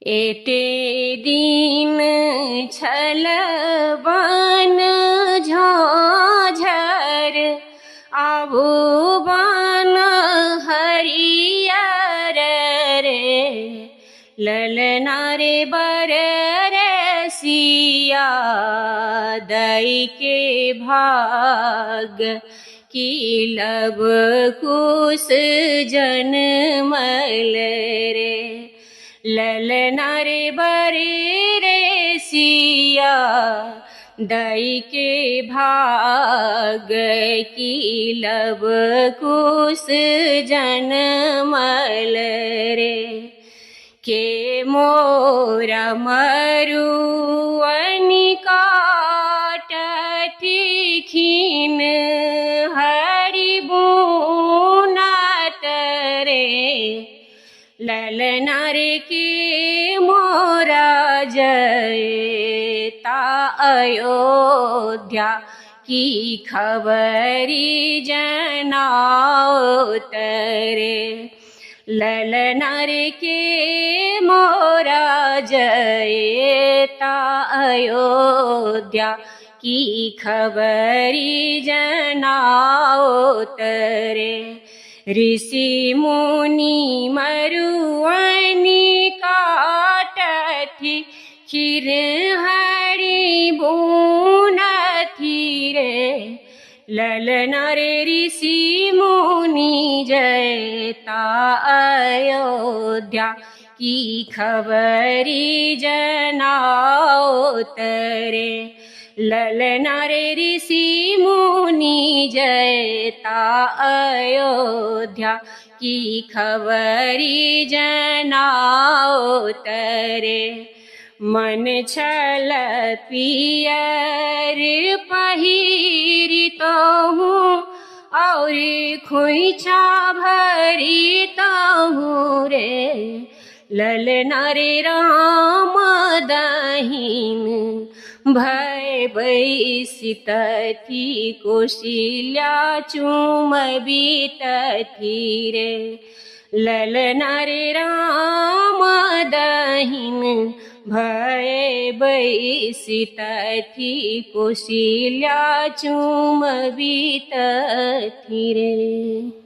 एते दिन छल बन झाझर आबू बन हरियर रे ललना रे बर रे सिया दई के भाग की लब कुश जनमल रे ललना रे बरे रे सिया दई के भाग की लब कुश जनमल रे के मोरा मरुअनि काटति खिन हरि बुनत रे ललना रे के मोरा जयता अयोध्या की खबरी जनाओ तरे ललना रे के मोरा जयता अयोध्या की खबरी जनाओ तरे ऋषि मुनि मरुअनि काटथि खीर हरि बुनथि रे ललना रे ऋषि मुनि जयता अयोध्या की खबरी जनाओ तरे ललना रे ऋषि मुनि जयता अयोध्या की खबरी जनाओ तरे मन छल पियर पहिरितो हूँ और खोइछा भरितो हूँ रे ललना रे राम दहिन भय बैसितथि कौशल्या चुमबितथि रे ललना रे राम दहिन भय बैसितथि कौशल्या चुमबितथि रे।